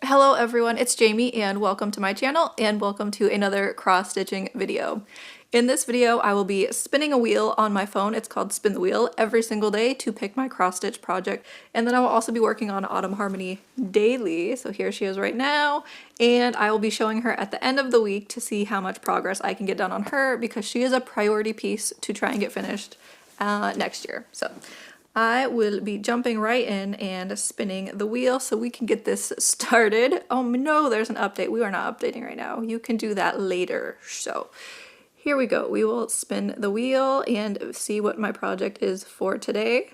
Hello everyone, it's Jamie and welcome to my channel and welcome to another cross-stitching video. In this video I will be spinning a wheel on my phone, it's called Spin the Wheel, every single day to pick my cross-stitch project, and then I will also be working on Autumn Harmony daily, so here she is right now, and I will be showing her at the end of the week to see how much progress I can get done on her because she is a priority piece to try and get finished next year. So I will be jumping right in and spinning the wheel so we can get this started. Oh no, there's an update. We are not updating right now. You can do that later. So here we go. We will spin the wheel and see what my project is for today.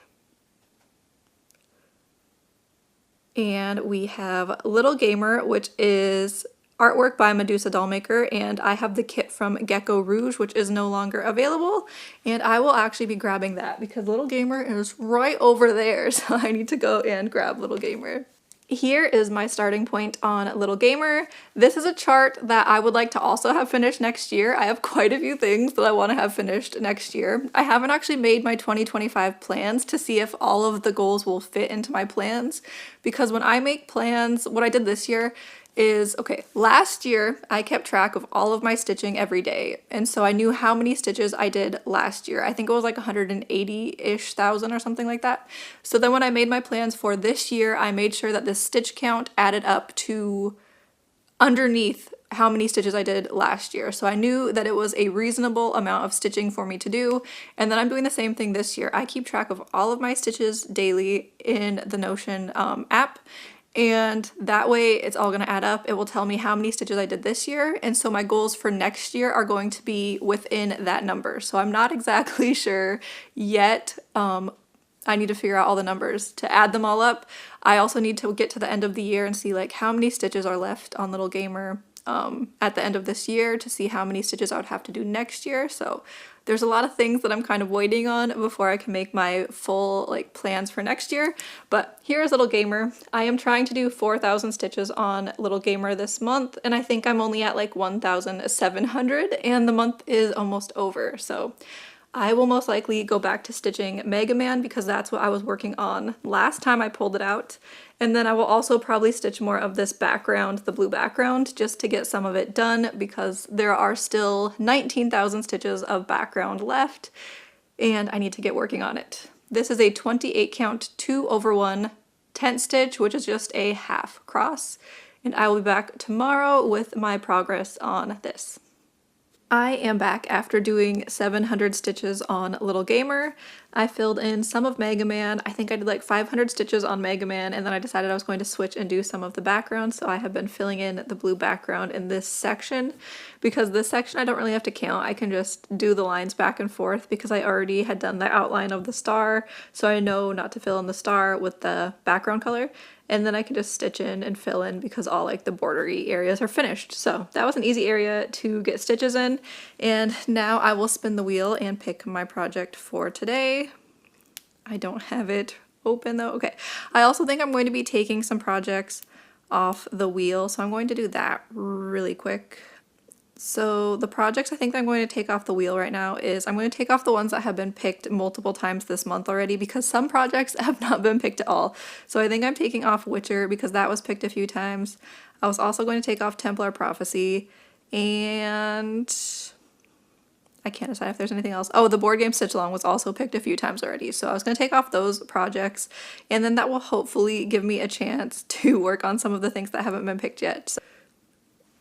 And we have Little Gamer, which is artwork by Medusa Dollmaker, and I have the kit from Gecko Rouge, which is no longer available, and I will actually be grabbing that because Little Gamer is right over there, so I need to go and grab Little Gamer. Here is my starting point on Little Gamer. This is a chart that I would like to also have finished next year. I have quite a few things that I want to have finished next year. I haven't actually made my 2025 plans to see if all of the goals will fit into my plans, because when I make plans, what I did this year is, okay, last year I kept track of all of my stitching every day, and so I knew how many stitches I did last year. I think it was like 180-ish thousand or something like that. So then when I made my plans for this year, I made sure that the stitch count added up to underneath how many stitches I did last year. So I knew that it was a reasonable amount of stitching for me to do, and then I'm doing the same thing this year. I keep track of all of my stitches daily in the Notion app, and that way it's all going to add up. It will tell me how many stitches I did this year, and so my goals for next year are going to be within that number. So I'm not exactly sure yet. I need to figure out all the numbers to add them all up. I also need to get to the end of the year and see like how many stitches are left on Little Gamer at the end of this year to see how many stitches I would have to do next year. So there's a lot of things that I'm kind of waiting on before I can make my full like plans for next year. But here's Little Gamer. I am trying to do 4,000 stitches on Little Gamer this month, and I think I'm only at like 1,700, and the month is almost over. So I will most likely go back to stitching Mega Man because that's what I was working on last time I pulled it out. And then I will also probably stitch more of this background, the blue background, just to get some of it done because there are still 19,000 stitches of background left and I need to get working on it. This is a 28 count 2/1 tent stitch, which is just a half cross. And I will be back tomorrow with my progress on this. I am back after doing 700 stitches on Little Gamer. I filled in some of Mega Man. I think I did like 500 stitches on Mega Man, and then I decided I was going to switch and do some of the background, so I have been filling in the blue background in this section. Because this section I don't really have to count, I can just do the lines back and forth because I already had done the outline of the star, so I know not to fill in the star with the background color. And then I can just stitch in and fill in because all like the bordery areas are finished. So that was an easy area to get stitches in. And now I will spin the wheel and pick my project for today. I don't have it open though. Okay. I also think I'm going to be taking some projects off the wheel, so I'm going to do that really quick. So the projects I think I'm going to take off the wheel right now is I'm going to take off the ones that have been picked multiple times this month already because some projects have not been picked at all. So I think I'm taking off Witcher because that was picked a few times. I was also going to take off Templar Prophecy, and I can't decide if there's anything else. Oh, the board game Stitch Along was also picked a few times already. So I was going to take off those projects, and then that will hopefully give me a chance to work on some of the things that haven't been picked yet.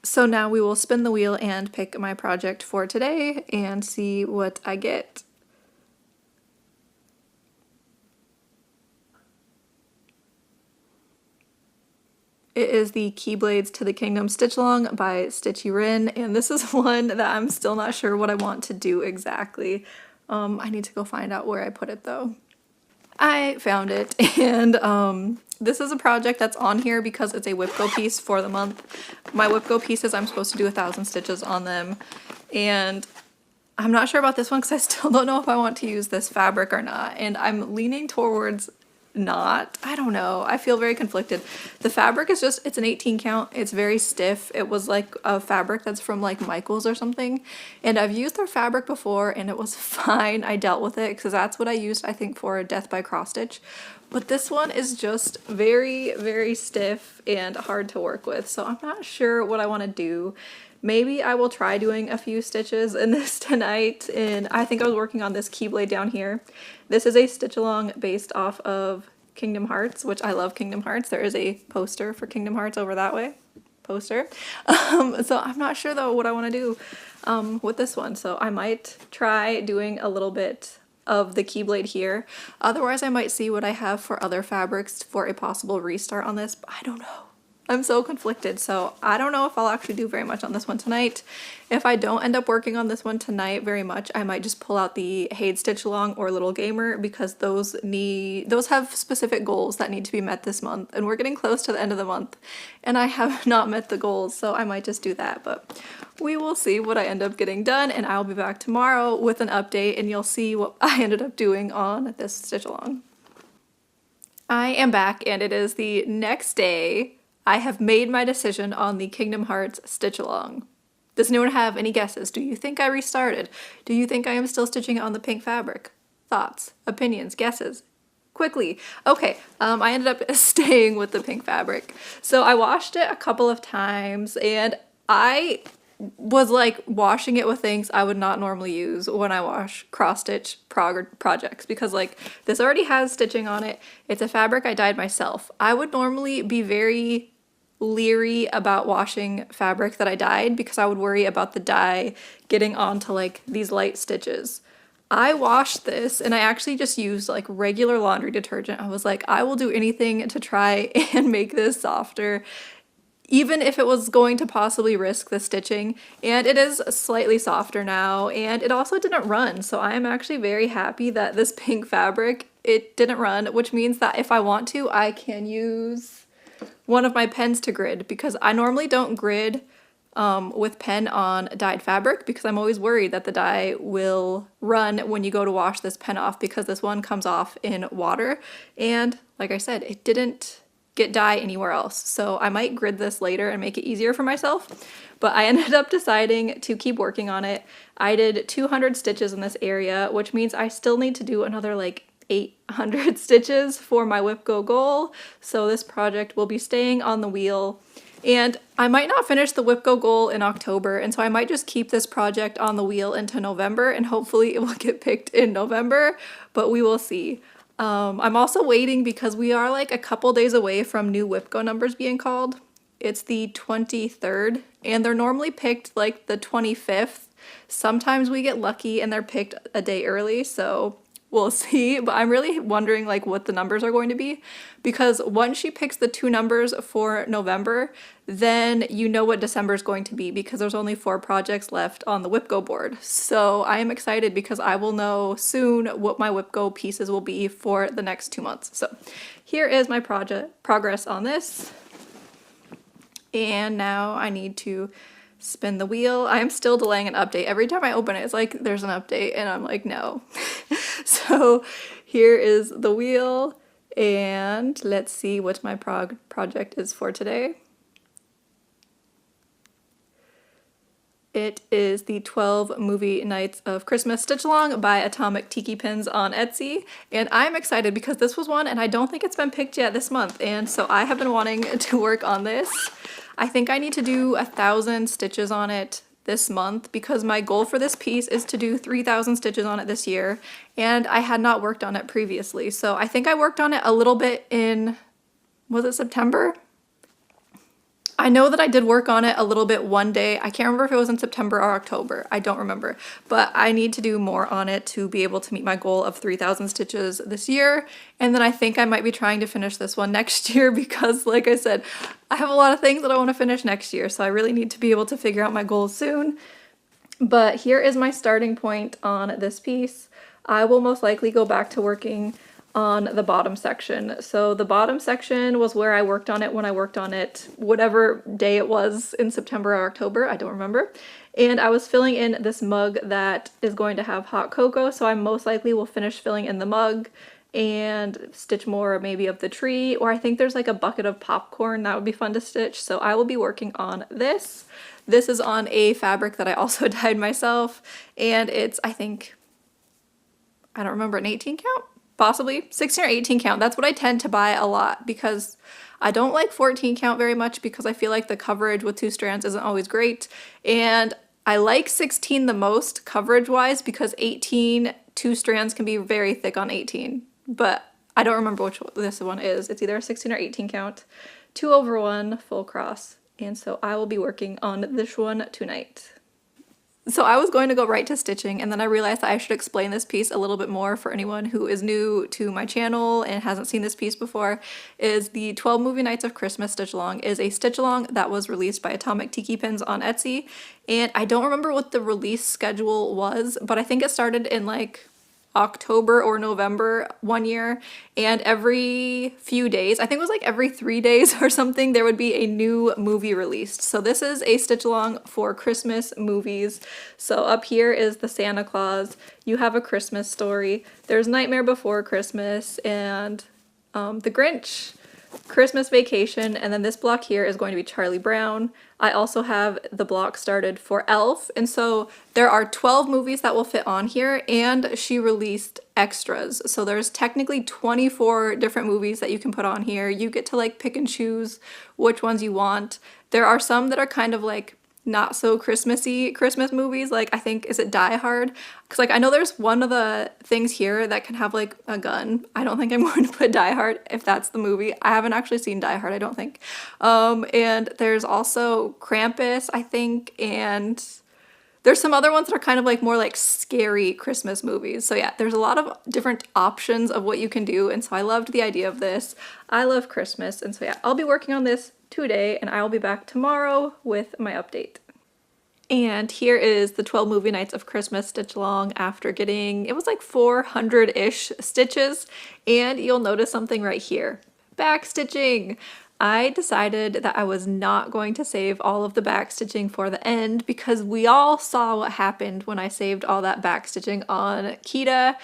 So now we will spin the wheel and pick my project for today and see what I get. It is the Keyblades to the Kingdom Stitch Along by Stitchy Rin, and this is one that I'm still not sure what I want to do exactly. I need to go find out where I put it though. I found it, and this is a project that's on here because it's a Whipco piece for the month. My Whipco pieces, I'm supposed to do 1,000 stitches on them, and I'm not sure about this one because I still don't know if I want to use this fabric or not, and I'm leaning towards not. I don't know. I feel very conflicted. The fabric is just, it's an 18 count. It's very stiff. It was like a fabric that's from like Michael's or something. And I've used their fabric before and it was fine. I dealt with it because that's what I used, I think, for Death by Cross Stitch. But this one is just very, very stiff and hard to work with. So I'm not sure what I want to do. Maybe I will try doing a few stitches in this tonight. And I think I was working on this Keyblade down here. This is a stitch along based off of Kingdom Hearts, which I love Kingdom Hearts. There is a poster for Kingdom Hearts over that way. Poster. So I'm not sure though what I want to do with this one. So I might try doing a little bit of the Keyblade here. Otherwise I might see what I have for other fabrics for a possible restart on this, but I don't know. I'm so conflicted, so I don't know if I'll actually do very much on this one tonight. If I don't end up working on this one tonight very much, I might just pull out the Hade Stitch Along or Little Gamer because those have specific goals that need to be met this month, and we're getting close to the end of the month and I have not met the goals, so I might just do that, but we will see what I end up getting done, and I'll be back tomorrow with an update and you'll see what I ended up doing on this stitch along. I am back and it is the next day. I have made my decision on the Kingdom Hearts stitch along. Does anyone have any guesses? Do you think I restarted? Do you think I am still stitching on the pink fabric? Thoughts, opinions, guesses? Quickly. Okay, I ended up staying with the pink fabric. So I washed it a couple of times and I was like washing it with things I would not normally use when I wash cross stitch projects because like this already has stitching on it. It's a fabric I dyed myself. I would normally be very leery about washing fabric that I dyed because I would worry about the dye getting onto like these light stitches. I washed this and I actually just used like regular laundry detergent. I was like, I will do anything to try and make this softer, even if it was going to possibly risk the stitching, and it is slightly softer now, and it also didn't run, so I am actually very happy that this pink fabric, it didn't run, which means that if I want to, I can use one of my pens to grid, because I normally don't grid with pen on dyed fabric because I'm always worried that the dye will run when you go to wash this pen off, because this one comes off in water, and like I said, it didn't get dye anywhere else. So I might grid this later and make it easier for myself, but I ended up deciding to keep working on it. I did 200 stitches in this area, which means I still need to do another like 800 stitches for my Whip Go goal. So this project will be staying on the wheel, and I might not finish the Whip Go goal in October, and so I might just keep this project on the wheel into November, and hopefully it will get picked in November, but we will see. I'm also waiting because we are like a couple days away from new Whip Go numbers being called. It's the 23rd and they're normally picked like the 25th. Sometimes we get lucky and they're picked a day early, so we'll see. But I'm really wondering like what the numbers are going to be, because once she picks the 2 numbers for November, then you know what December is going to be, because there's only 4 projects left on the Whip Go board. So I am excited because I will know soon what my Whip Go pieces will be for the next 2 months. So here is my progress on this. And now I need to spin the wheel. I'm still delaying an update. Every time I open it, it's like there's an update and I'm like, no. So here is the wheel, and let's see what my project is for today. It is the 12 Movie Nights of Christmas Stitch Along by Atomic Tiki Pins on Etsy. And I'm excited because this was one and I don't think it's been picked yet this month. And so I have been wanting to work on this. I think I need to do 1,000 stitches on it this month because my goal for this piece is to do 3,000 stitches on it this year. And I had not worked on it previously. So I think I worked on it a little bit in, was it September? I know that I did work on it a little bit one day. I can't remember if it was in September or October. I don't remember. But I need to do more on it to be able to meet my goal of 3,000 stitches this year. And then I think I might be trying to finish this one next year because, like I said, I have a lot of things that I want to finish next year. So I really need to be able to figure out my goals soon. But here is my starting point on this piece. I will most likely go back to working on the bottom section. So the bottom section was where I worked on it when I worked on it, whatever day it was in September or October, I don't remember. And I was filling in this mug that is going to have hot cocoa, so I most likely will finish filling in the mug and stitch more maybe of the tree, or I think there's like a bucket of popcorn that would be fun to stitch. So I will be working on this. This is on a fabric that I also dyed myself, and it's, I think, I don't remember, an 18 count? Possibly 16 or 18 count. That's what I tend to buy a lot because I don't like 14 count very much because I feel like the coverage with 2 strands isn't always great. And I like 16 the most coverage wise because 18, 2 strands can be very thick on 18. But I don't remember which this one is. It's either a 16 or 18 count, 2/1 full cross. And so I will be working on this one tonight. So I was going to go right to stitching, and then I realized that I should explain this piece a little bit more for anyone who is new to my channel and hasn't seen this piece before. Is the 12 Movie Nights of Christmas stitch along is a stitch along that was released by Atomic Tiki Pins on Etsy, and I don't remember what the release schedule was, but I think it started in like October or November one year, and every few days, I think it was like every 3 days or something, there would be a new movie released. So this is a stitch along for Christmas movies. So up here is the Santa Claus, you have A Christmas Story, there's Nightmare Before Christmas, and The Grinch, Christmas Vacation, and then this block here is going to be Charlie Brown. I also have the block started for Elf, and so there are 12 movies that will fit on here, and she released extras. So there's technically 24 different movies that you can put on here. You get to like pick and choose which ones you want. There are some that are kind of like not so Christmassy Christmas movies, like I think, is it Die Hard? Because like I know there's one of the things here that can have like a gun. I don't think I'm going to put Die Hard if that's the movie. I haven't actually seen Die Hard, I don't think. And there's also Krampus, I think, and there's some other ones that are kind of like more like scary Christmas movies. So yeah, there's a lot of different options of what you can do, and so I loved the idea of this. I love Christmas, and so yeah, I'll be working on this today, and I will be back tomorrow with my update. And here is the 12 Movie Nights of Christmas stitch along after getting, it was like 400-ish stitches, and you'll notice something right here. Back stitching! I decided that I was not going to save all of the back stitching for the end because we all saw what happened when I saved all that back stitching on Kita.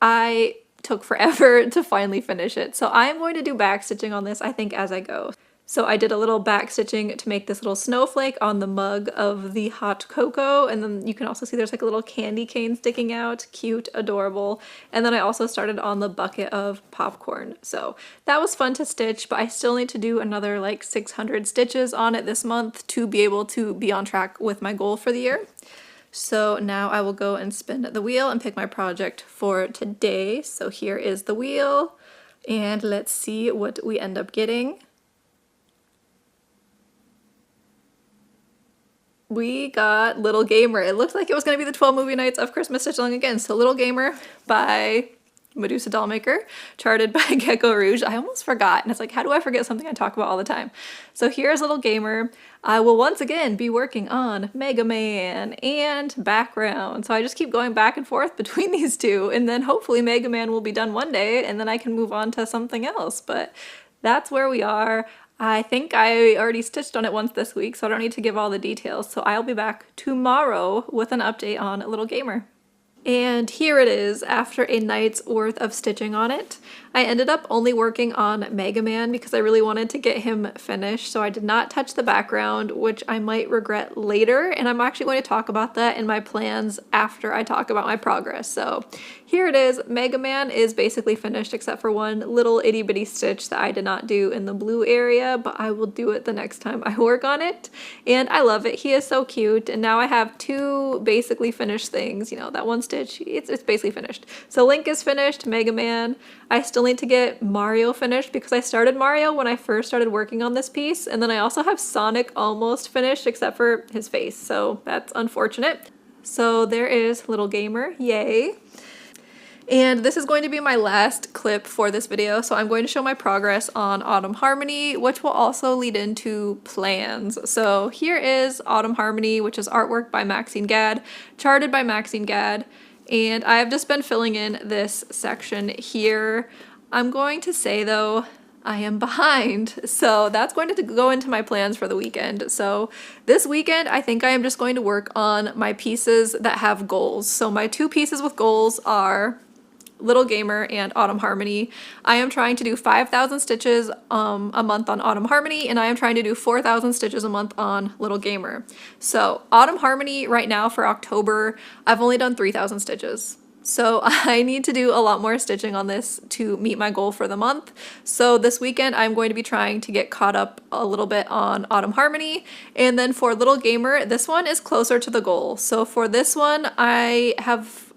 I took forever to finally finish it. So I'm going to do back stitching on this, I think, as I go. So I did a little back stitching to make this little snowflake on the mug of the hot cocoa, and then you can also see there's like a little candy cane sticking out, cute, adorable. And then I also started on the bucket of popcorn. So that was fun to stitch, but I still need to do another like 600 stitches on it this month to be able to be on track with my goal for the year. So now I will go and spin the wheel and pick my project for today. So here is the wheel, and let's see what we end up getting. We got Little Gamer. It looked like it was going to be the 12 Movie Nights of Christmas stitch along again. So Little Gamer by Medusa Dollmaker, charted by Gecko Rouge. I almost forgot, and it's like, how do I forget something I talk about all the time? So here's Little Gamer. I will once again be working on Mega Man and background. So I just keep going back and forth between these two, and then hopefully Mega Man will be done one day, and then I can move on to something else. But that's where we are. I think I already stitched on it once this week, so I don't need to give all the details. So I'll be back tomorrow with an update on Little Gamer. And here it is after a night's worth of stitching on it. I ended up only working on Mega Man because I really wanted to get him finished, so I did not touch the background, which I might regret later, and I'm actually going to talk about that in my plans after I talk about my progress. So here it is. Mega Man is basically finished except for one little itty bitty stitch that I did not do in the blue area, but I will do it the next time I work on it. And I love it. He is so cute, and now I have 2 basically finished things. You know, that one stitch, it's basically finished. So Link is finished, Mega Man. I still need to get Mario finished because I started Mario when I first started working on this piece, and then I also have Sonic almost finished except for his face, so that's unfortunate. So there is Little Gamer, yay. And this is going to be my last clip for this video, so I'm going to show my progress on Autumn Harmony, which will also lead into plans. So here is Autumn Harmony, which is artwork by Maxine Gadd, charted by Maxine Gadd, and I have just been filling in this section here. I'm going to say though, I am behind, so that's going to go into my plans for the weekend. So this weekend, I think I am just going to work on my pieces that have goals. So my 2 pieces with goals are Little Gamer and Autumn Harmony. I am trying to do 5,000 stitches a month on Autumn Harmony, and I am trying to do 4,000 stitches a month on Little Gamer. So Autumn Harmony right now for October, I've only done 3,000 stitches. So I need to do a lot more stitching on this to meet my goal for the month. So this weekend I'm going to be trying to get caught up a little bit on Autumn Harmony. And then for Little Gamer, this one is closer to the goal. So for this one, I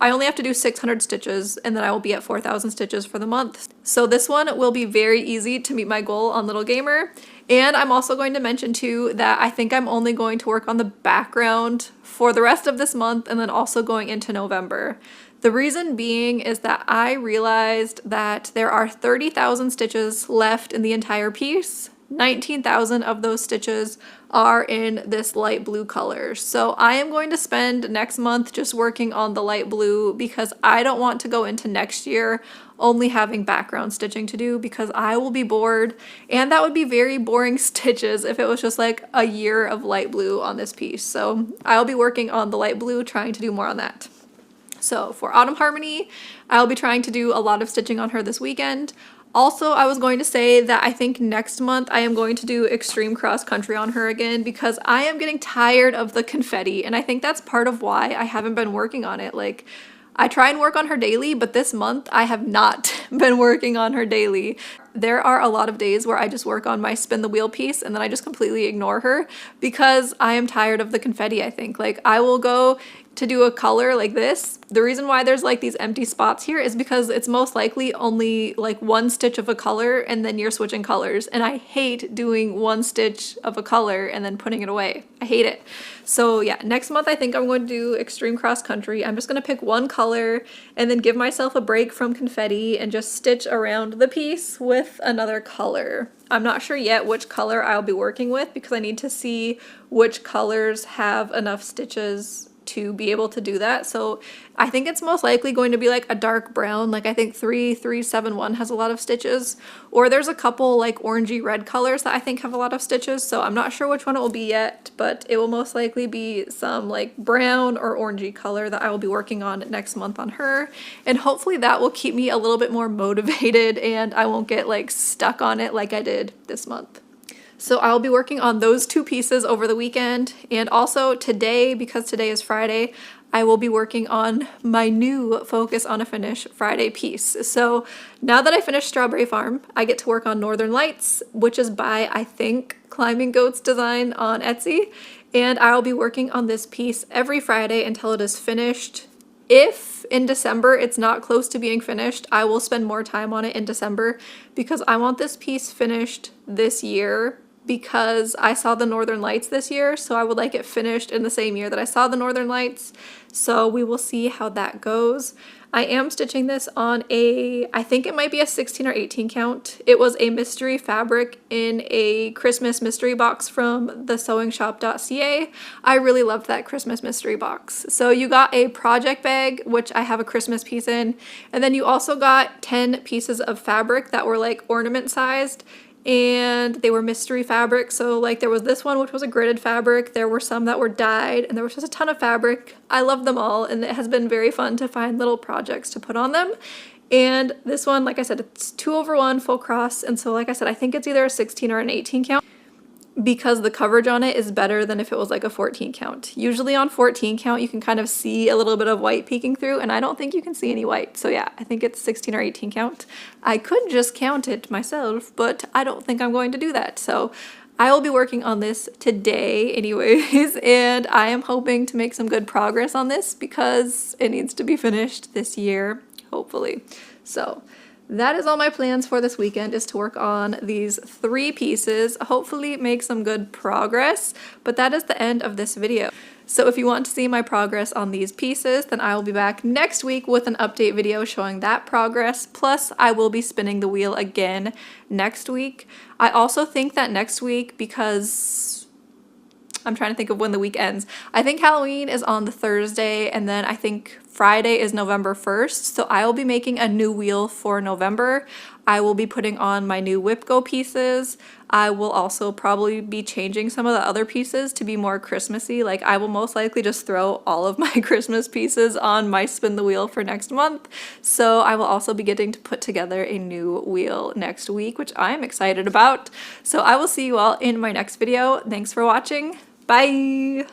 only have to do 600 stitches and then I will be at 4,000 stitches for the month. So this one will be very easy to meet my goal on Little Gamer. And I'm also going to mention too that I think I'm only going to work on the background for the rest of this month and then also going into November. The reason being is that I realized that there are 30,000 stitches left in the entire piece. 19,000 of those stitches are in this light blue color. So I am going to spend next month just working on the light blue because I don't want to go into next year only having background stitching to do because I will be bored, and that would be very boring stitches if it was just like a year of light blue on this piece. So I'll be working on the light blue, trying to do more on that. So for Autumn Harmony, I'll be trying to do a lot of stitching on her this weekend. Also, I was going to say that I think next month I am going to do extreme cross country on her again because I am getting tired of the confetti, and I think that's part of why I haven't been working on it. Like, I try and work on her daily, but this month I have not been working on her daily. There are a lot of days where I just work on my spin the wheel piece and then I just completely ignore her because I am tired of the confetti, I think. Like, I will go to do a color like this. The reason why there's like these empty spots here is because it's most likely only like one stitch of a color and then you're switching colors. And I hate doing one stitch of a color and then putting it away. I hate it. So yeah, next month I think I'm going to do extreme cross country. I'm just going to pick one color and then give myself a break from confetti and just stitch around the piece with another color. I'm not sure yet which color I'll be working with because I need to see which colors have enough stitches to be able to do that. So I think it's most likely going to be like a dark brown. Like I think 3371 has a lot of stitches, or there's a couple like orangey red colors that I think have a lot of stitches. So I'm not sure which one it will be yet, but it will most likely be some like brown or orangey color that I will be working on next month on her. And hopefully that will keep me a little bit more motivated and I won't get like stuck on it like I did this month. So I'll be working on those two pieces over the weekend, and also today, because today is Friday, I will be working on my new Focus on a Finish Friday piece. So now that I finished Strawberry Farm, I get to work on Northern Lights, which is by, I think, Climbing Goats Design on Etsy, and I'll be working on this piece every Friday until it is finished. If in December it's not close to being finished, I will spend more time on it in December because I want this piece finished this year because I saw the Northern Lights this year, so I would like it finished in the same year that I saw the Northern Lights. So we will see how that goes. I am stitching this on I think it might be a 16 or 18 count. It was a mystery fabric in a Christmas mystery box from thesewingshop.ca. I really loved that Christmas mystery box. So you got a project bag, which I have a Christmas piece in, and then you also got 10 pieces of fabric that were like ornament sized, and they were mystery fabric. So like there was this one which was a gridded fabric, there were some that were dyed, and there was just a ton of fabric. I love them all, and it has been very fun to find little projects to put on them. And this one, like I said, it's 2/1 full cross, and so like I said, I think it's either a 16 or an 18 count because the coverage on it is better than if it was like a 14 count. Usually on 14 count you can kind of see a little bit of white peeking through, and I don't think you can see any white. So yeah, I think it's 16 or 18 count. I could just count it myself, but I don't think I'm going to do that. So I will be working on this today anyways, and I am hoping to make some good progress on this because it needs to be finished this year, hopefully. So that is all my plans for this weekend, is to work on these 3 pieces, hopefully make some good progress, but that is the end of this video. So if you want to see my progress on these pieces, then I will be back next week with an update video showing that progress, plus I will be spinning the wheel again next week. I also think that next week, because I'm trying to think of when the week ends, I think Halloween is on the Thursday, and then I think Friday is November 1st, so I will be making a new wheel for November. I will be putting on my new Whip Go pieces. I will also probably be changing some of the other pieces to be more Christmassy. Like, I will most likely just throw all of my Christmas pieces on my spin the wheel for next month. So I will also be getting to put together a new wheel next week, which I am excited about. So I will see you all in my next video. Thanks for watching. Bye!